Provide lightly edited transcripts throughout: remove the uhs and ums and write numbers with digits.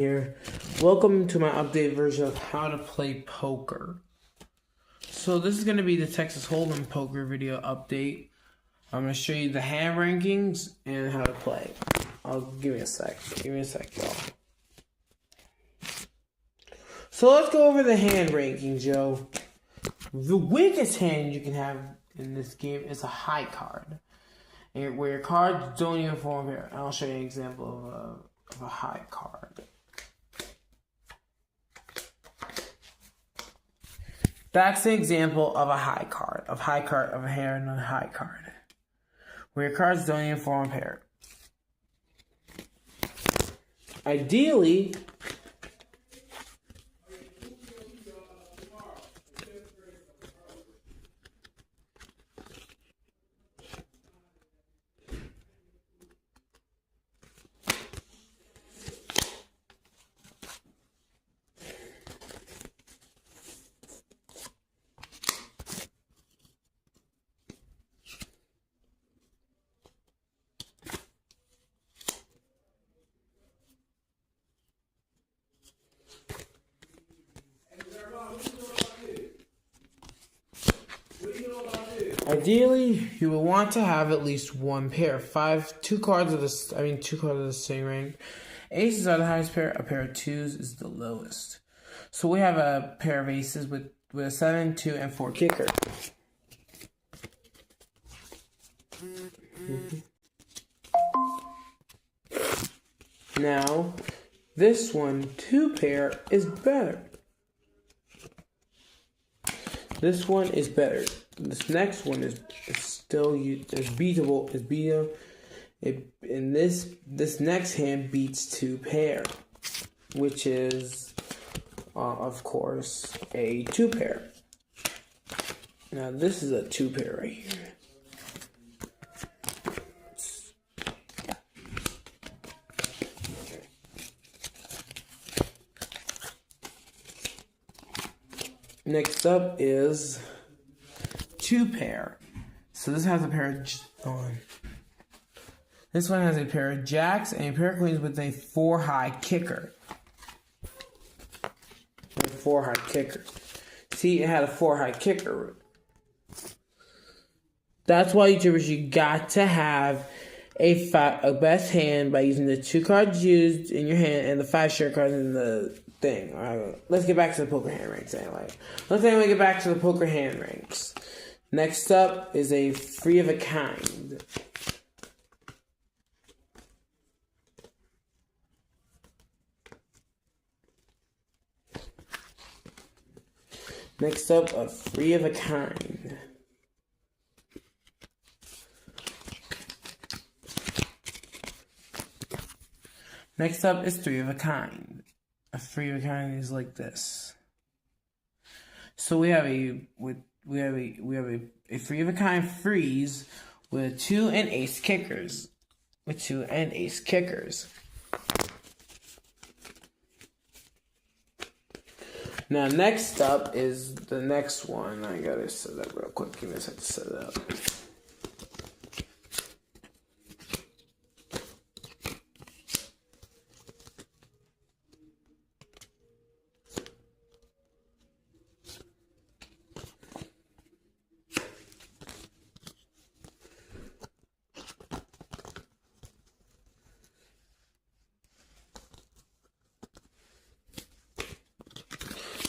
Here. Welcome to my updated version of how to play poker. So this is going to be the Texas Hold'em poker video update. I'm going to show you the hand rankings and how to play. Give me a sec, y'all. So let's go over the hand rankings, yo. The weakest hand you can have in this game is a high card, and where your cards don't even form here. I'll show you an example of a high card. That's an example of a high card, of a hand on a high card, where your cards don't even form a pair. Ideally, you will want to have at least one pair. Two cards of the same rank. Aces are the highest pair. A pair of twos is the lowest. So we have a pair of aces with a 7, 2, and 4 kicker. Now, this one, 2 pair, is better. This one is better. This next one is still beatable. And this next hand beats 2 pair, which is of course a 2 pair. Now this is a 2 pair right here. Next up is 2 pair. So this has a pair of this one has a pair of jacks and a pair of queens with a 4 high kicker. See, it had a 4 high kicker. That's why YouTubers, you got to have a best hand by using the 2 cards used in your hand and the 5 share cards in the thing. All right, let's get back to the poker hand ranks anyway. Let's get back to the poker hand ranks. Next up is a free of a kind. Next up, a free of a kind. Next up is 3 of a kind. A free of a kind is like this. So we have a free of a kind freeze with 2 and ace kickers. Now next up is the next one. I gotta set that real quick. Give me a second to set it up.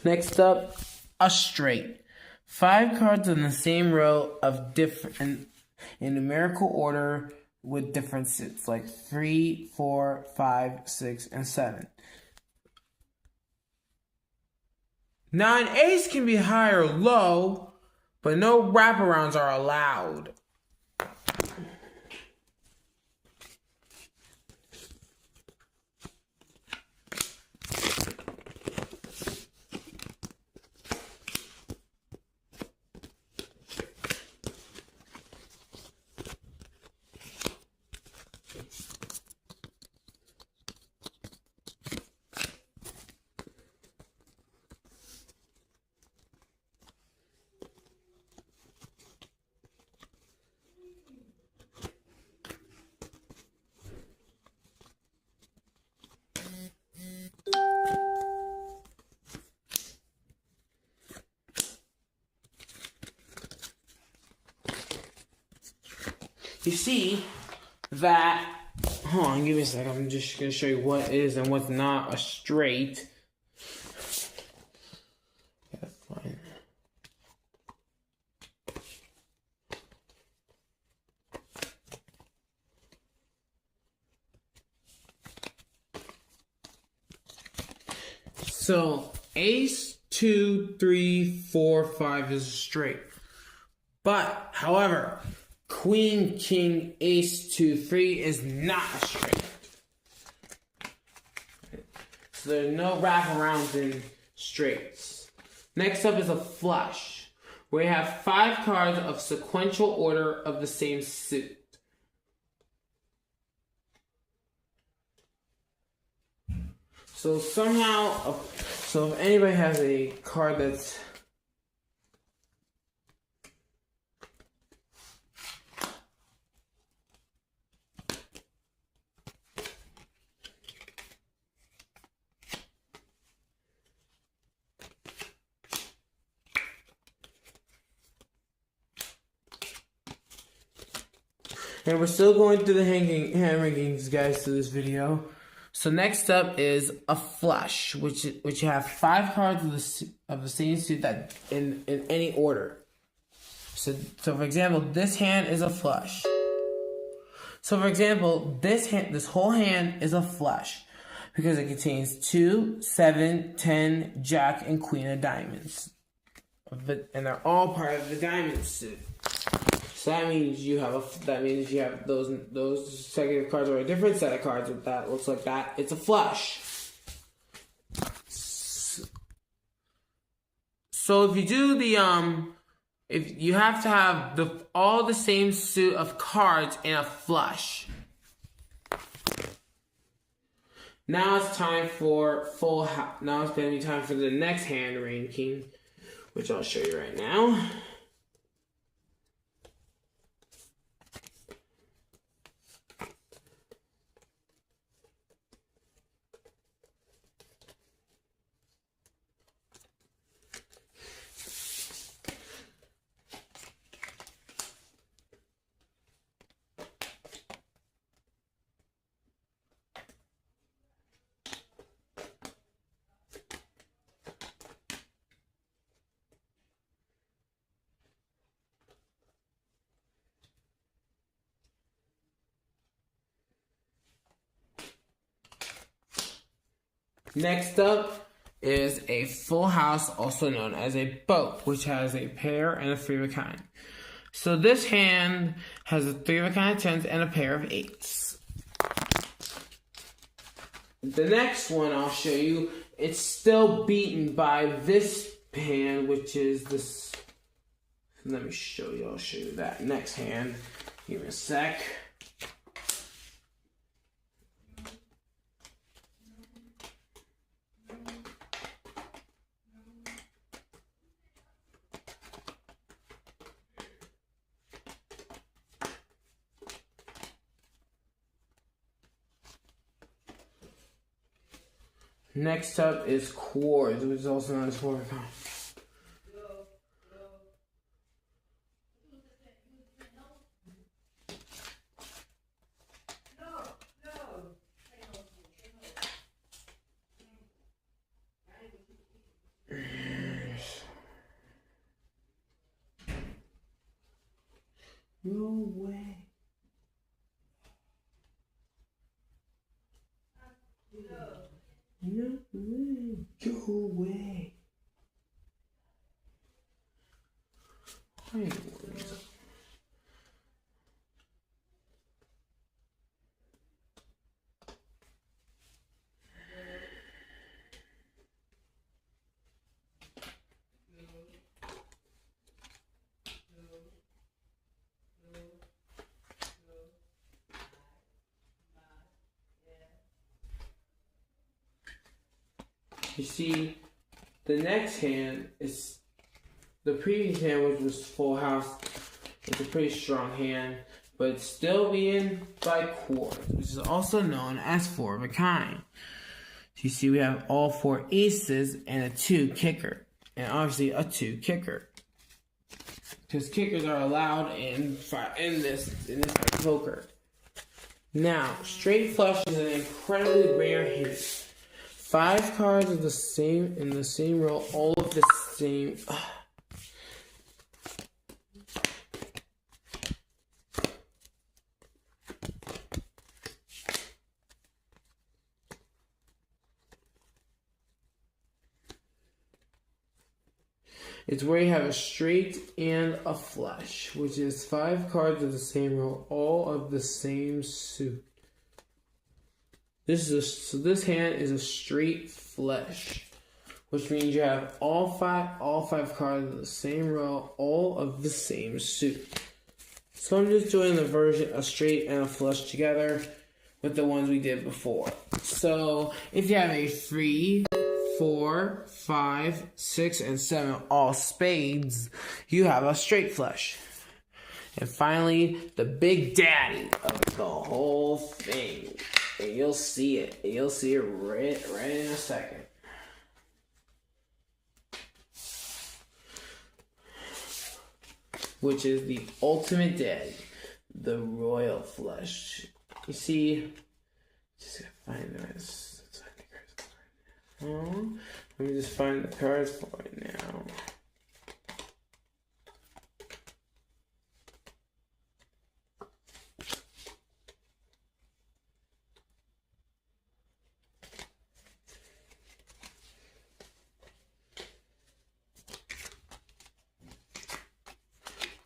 Next up, a straight. 5 cards in the same row of different in numerical order with differences like 3, 4, 5, 6, and 7. Now an ace can be high or low, but no wraparounds are allowed. you see that, hold on, give me a second, I'm just going to show you what is and what's not a straight. So ace, 2, 3, 4, 5 is straight. But, however, queen, king, ace, 2, 3 is not a straight. So there's no wraparounds in straights. Next up is a flush, where you have 5 cards of sequential order of the same suit. So somehow, so if anybody has a card that's and we're still going through the hand rankings, guys, to this video. So next up is a flush, which you have 5 cards of the same suit that in any order. So for example, this hand is a flush. So for example, this whole hand is a flush because it contains 2, 7, 10, Jack, and Queen of Diamonds, and they're all part of the diamond suit. So that means you have those consecutive cards or a different set of cards with that looks like that. It's a flush. So if you do the if you have to have all the same suit of cards in a flush. Now it's time for now it's going to be time for the next hand ranking, which I'll show you right now. Next up is a full house, also known as a boat, which has a pair and a 3 of a kind. So this hand has a 3 of a kind of 10s and a pair of 8s. The next one I'll show you, it's still beaten by this hand, which is this. Let me show you, I'll show you that next hand. Give me a sec. Next up is quartz, which is also known as 4 of a kind. No way. No way. Go away. You see, the next hand is the previous hand, which was full house. It's a pretty strong hand, but it's still being by quartz, which is also known as 4 of a kind. So you see, we have all 4 aces and a 2 kicker, and obviously a 2 kicker. because kickers are allowed in this type of poker. Now, straight flush is an incredibly rare hand. 5 cards of the same in the same row, all of the same. It's where you have a straight and a flush, which is 5 cards of the same row, all of the same suit. This hand is a straight flush, which means you have all five cards of the same row, all of the same suit. So I'm just doing the version a straight and a flush together with the ones we did before. So if you have a 3, 4, 5, 6, and 7 all spades, you have a straight flush. And finally, the big daddy of the whole thing. And you'll see it. You'll see it right in a second. Which is the ultimate daddy, the royal flush. You see, just gotta find the rest. Let me just find the cards for it now.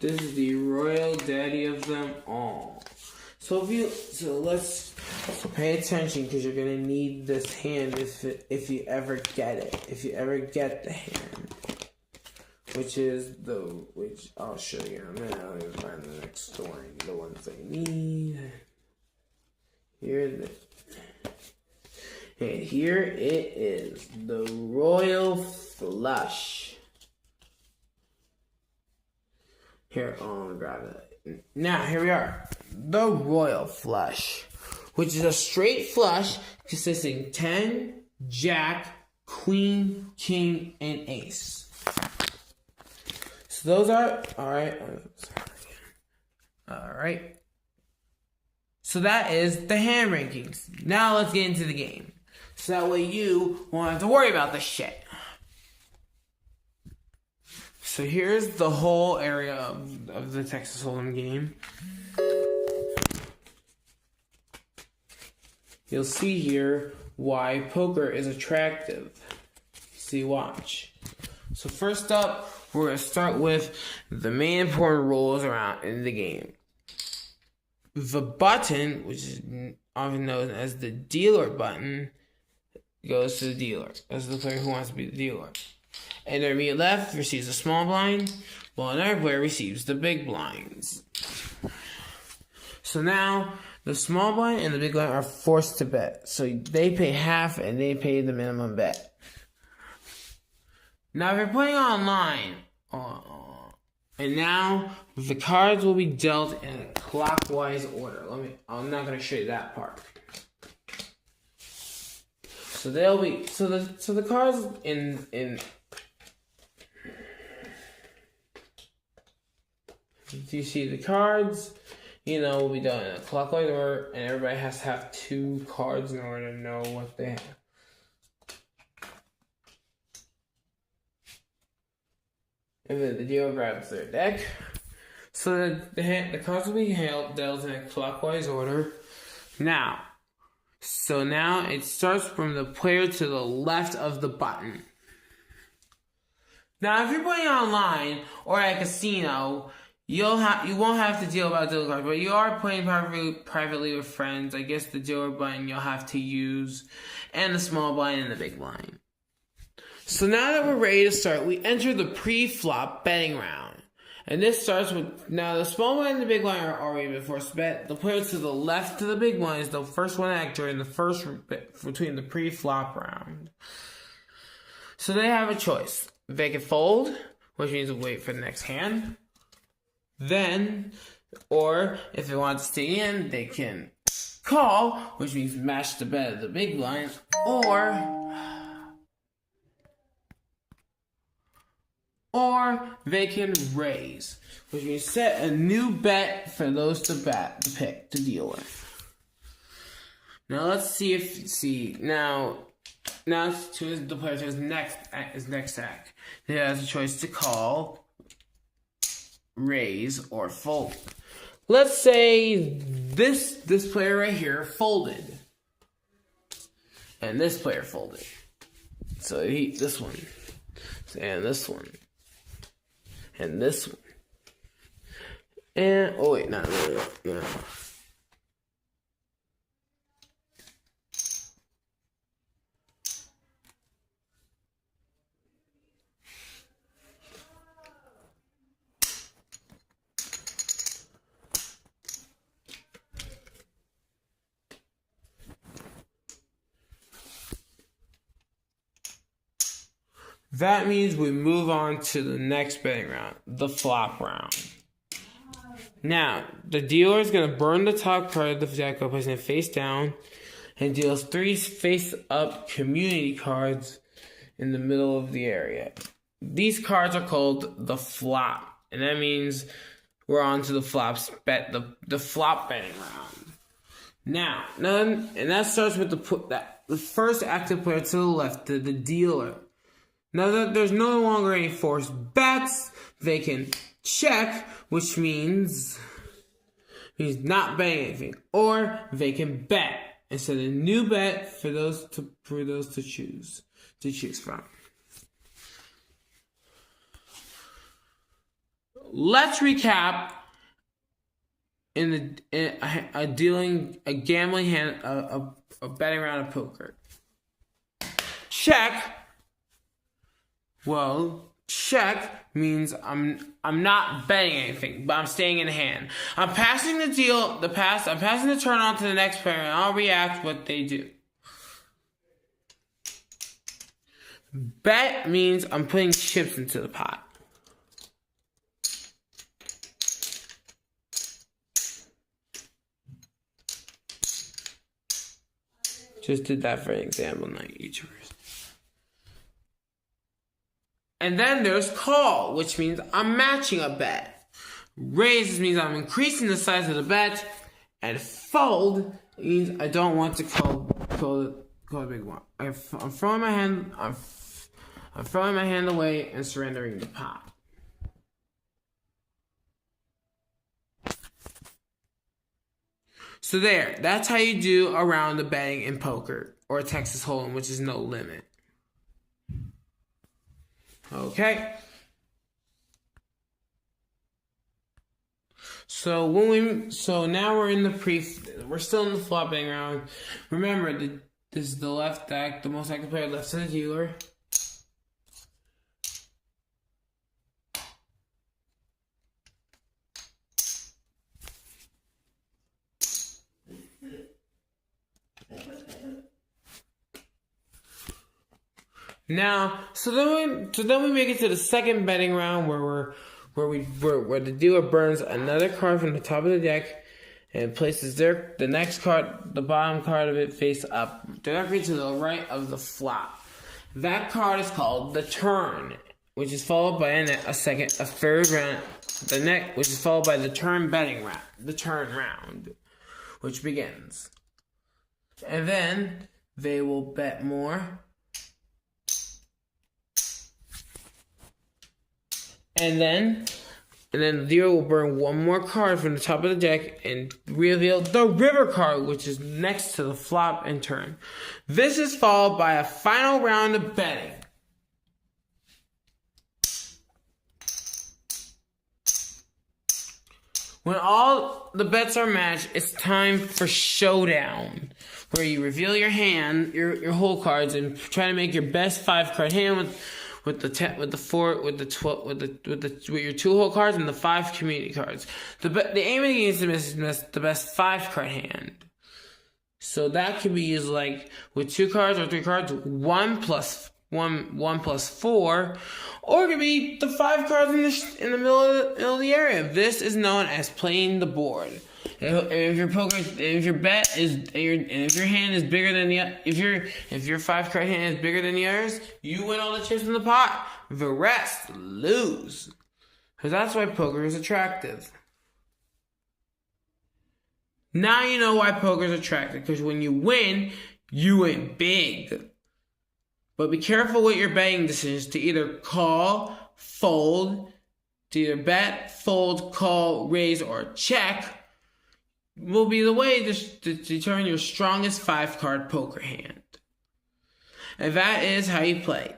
This is the royal daddy of them all. So let's pay attention, because you're gonna need this hand if you ever get it. If you ever get the hand, which I'll show you in a minute. Let me find the next one. The ones I need. Here it is, the royal flush. Here, grab it. Now, here we are. The royal flush, which is a straight flush consisting 10, Jack, Queen, King, and Ace. So those are, alright. So that is the hand rankings. Now let's get into the game. So that way you won't have to worry about this shit. So here's the whole area of the Texas Hold'em game. You'll see here why poker is attractive. See, watch. So first up, we're going to start with the main important rules around in the game. The button, which is often known as the dealer button, goes to the dealer. That's the player who wants to be the dealer. And the immediate left receives the small blind, while another player receives the big blinds. So now, the small blind and the big blind are forced to bet. So they pay half and they pay the minimum bet. Now if you're playing online, and now the cards will be dealt in a clockwise order. I'm not going to show you that part. So they'll be, so the cards in you see the cards, will be done in a clockwise order, and everybody has to have 2 cards in order to know what they have. And then the dealer grabs their deck. So the cards will be dealt in a clockwise order. Now it starts from the player to the left of the button. Now if you're playing online or at a casino, you won't have to deal about dealer cards, but you are playing privately with friends. I guess the dealer button you'll have to use, and the small blind and the big blind. So now that we're ready to start, we enter the pre-flop betting round. And this starts with, now the small blind and the big blind are already been forced to bet. The player to the left of the big blind is the first one to act during the first between the pre-flop round. So they have a choice. They can fold, which means wait for the next hand. Then, or if they want to stay in, they can call, which means match the bet of the big blind, or they can raise, which means set a new bet for those to pick to deal with. Now let's see now to the player to his next act. He has a choice to call, raise, or fold. Let's say this player right here folded, and this player folded. So this one, and this one, and this one, and oh wait, no. That means we move on to the next betting round, the flop round. Now, the dealer is going to burn the top card of the deck by placing it face down and deals 3 face-up community cards in the middle of the area. These cards are called the flop, and that means we're on to the flops the flop betting round. Now, and that starts with the first active player to the left, the dealer. Now that there's no longer any forced bets, they can check, which means he's not betting anything, or they can bet and set a new bet for those to choose from. Let's recap in a gambling hand, a betting round of poker. Check. Well, check means I'm not betting anything, but I'm staying in hand. I'm passing the turn on to the next player, and I'll react what they do. Bet means I'm putting chips into the pot. Just did that for an example, not each verse. And then there's call, which means I'm matching a bet. Raise means I'm increasing the size of the bet. And fold means I don't want to call a big one. I'm throwing my hand. I'm throwing my hand away and surrendering the pot. So that's how you do a round of betting in poker, or a Texas Hold'em, which is no limit. Okay. So now we're still in the flop betting round. Remember, this is the left deck, the most active player left to the dealer. Now, so then we make it to the second betting round where the dealer burns another card from the top of the deck and places the next card, the bottom card of it, face up directly to the right of the flop. That card is called the turn, which is followed by a third round, which is followed by the turn betting round, the turn round, which begins. And then they will bet more. And then the dealer will burn one more card from the top of the deck and reveal the river card, which is next to the flop and turn. This is followed by a final round of betting. When all the bets are matched, it's time for showdown, where you reveal your hand, your whole cards, and try to make your best 5-card hand with your 2 whole cards and the 5 community cards. The aim of the game is to miss the best 5-card hand. So that can be used like with 2 cards or 3 cards, 1 plus 4, or it could be the 5 cards in the middle of the area. This is known as playing the board. If your poker, if your bet is, if your hand is bigger than if your 5 card hand is bigger than the others, you win all the chips in the pot. The rest lose. Because that's why poker is attractive. Now you know why poker is attractive. Because when you win big. But be careful with your betting decisions to either call, fold, to either bet, fold, call, raise, or check will be the way to determine your strongest 5 card poker hand. And that is how you play.